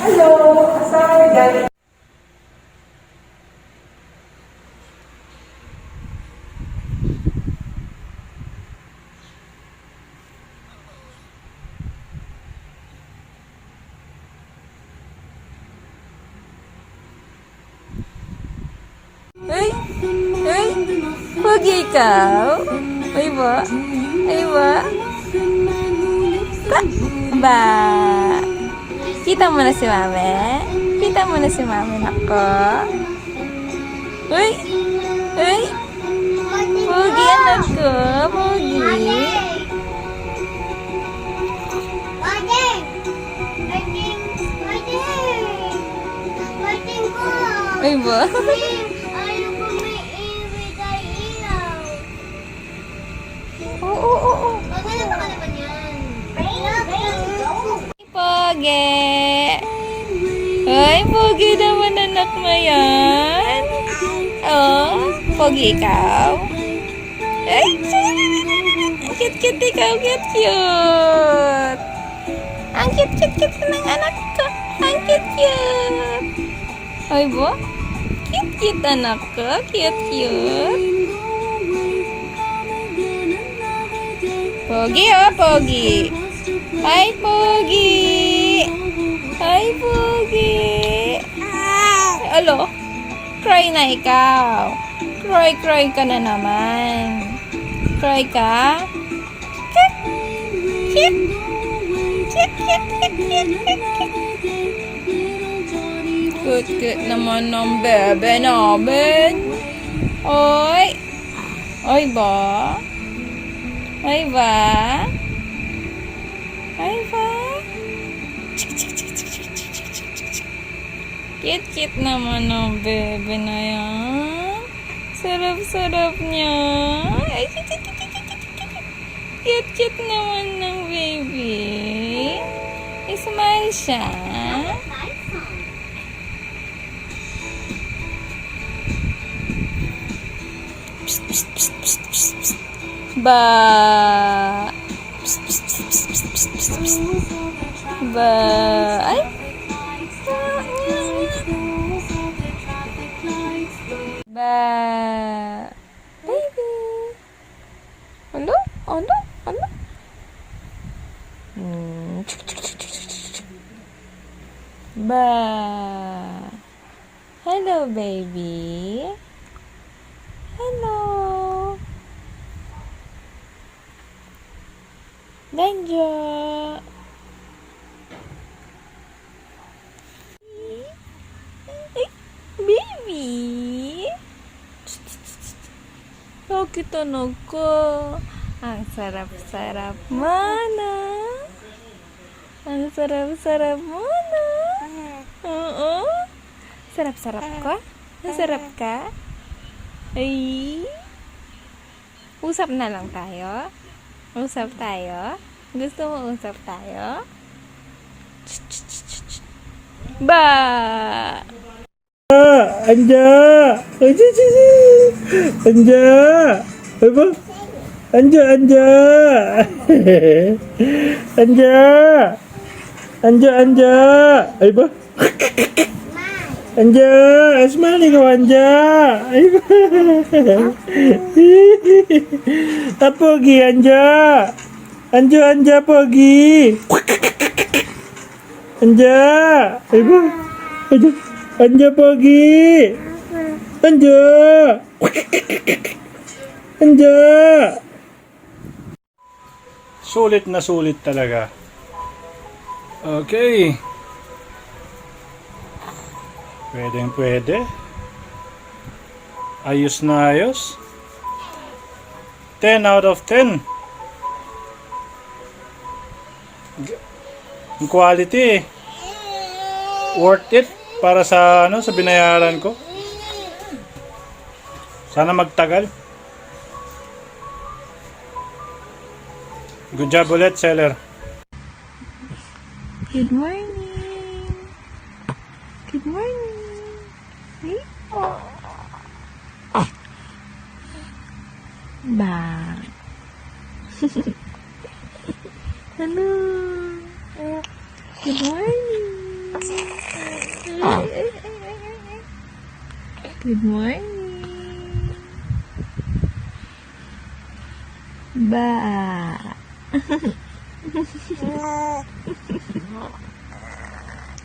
Hello! Sorry, guys. Ay! Ay! Pogi ikaw? Ay ba? Ay ba? Ba? Kita mo na si mami? Kita mo na si mami, nako? Uy! Uy! Pogi anak ko! Pogi! Ay ba? Oo, oo, oo. Pogi! Ay, pogi naman anak mo yan. Oh, pogi ikaw. Ay, ang cute-cute ikaw, cute-cute. Ang cute-cute ng anak ko. Ang cute-cute. Ay, bo? Cute-cute anak ko, cute-cute. Pogi, oh, pogi. Hi, pogi. Hi, pogi. Alo, cry na ikaw. Cry ka na naman. Cry ka? Kit, kit, kit, kit, kit, kit, kit, kit. Kit naman ng bebe namin. Oy. Oy ba? Ay ba? Ay ba? Cute naman ang bebe na yan. Sarap-sarap niya. Ay, cute naman ng baby. Ismile siya. Psst, psst, psst, psst, psst, psst. Ba. Psst, psst, psst, psst, psst, psst, psst. Ba. Ay. Ba. Baby. Ano? Ano? Ano? Ba. Hello, baby. Hello. Danja. Baby. Bakit ano ko? Ang sarap-sarap mana. Ang sarap-sarap mana. Oo. Sarap-sarap ka? Sarap ka? Ay. Usap na lang tayo. Usap tayo? Gusto mo usap tayo? Ba! Anja! Anja! Apa? Anja! Anja! Anja! Apa? Anja! Asmali kau Anja! Apa lagi Anja? Anja pergi. Anja! Apa? Anja pergi. Anja. Anja. Sulit na sulit talaga. Okay. Pwede. Ayos na ayos. 10 out of 10. Quality. Worth it para sa sa binayaran ko. Sana magtagal. Good job ulit, seller. Good morning. Good morning. Hey? Ba. Hello. Good morning. Good morning. Ba.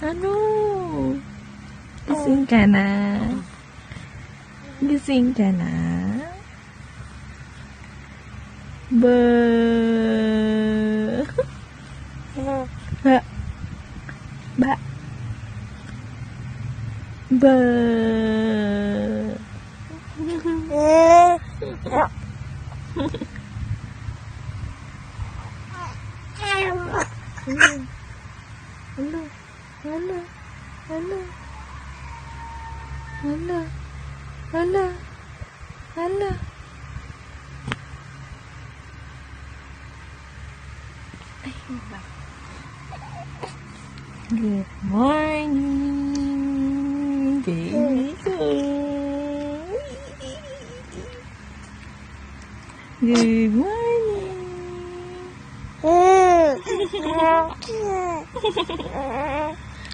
Ano? Gising ka na? Gising ka na? Ba. Ba. Ba. Ba. Hala. Hala. Hala. Hala. Hala. Hala. Ay, ba? Good morning, baby. Good morning.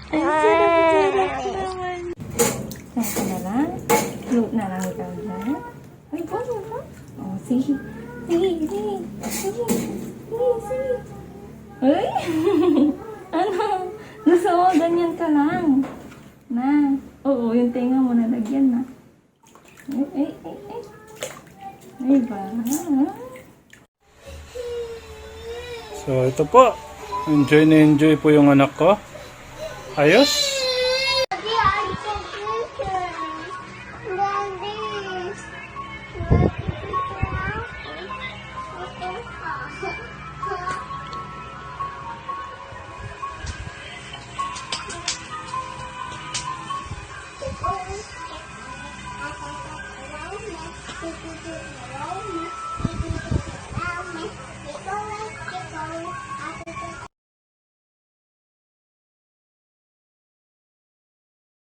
Ay, sarap naman. Saka na lang. Float na lang ikaw dyan. Ay, po. Oh, sige. Sige, sige. Sige. Sige, sige. Ay! Ano? Gusto mo, ganyan ka lang. Na. Oo, yung tenga mo nalagyan na. Ay, ay, ay, ay. Ay ba? So, ito po. Enjoy na enjoy po yung anak ko. Ayos.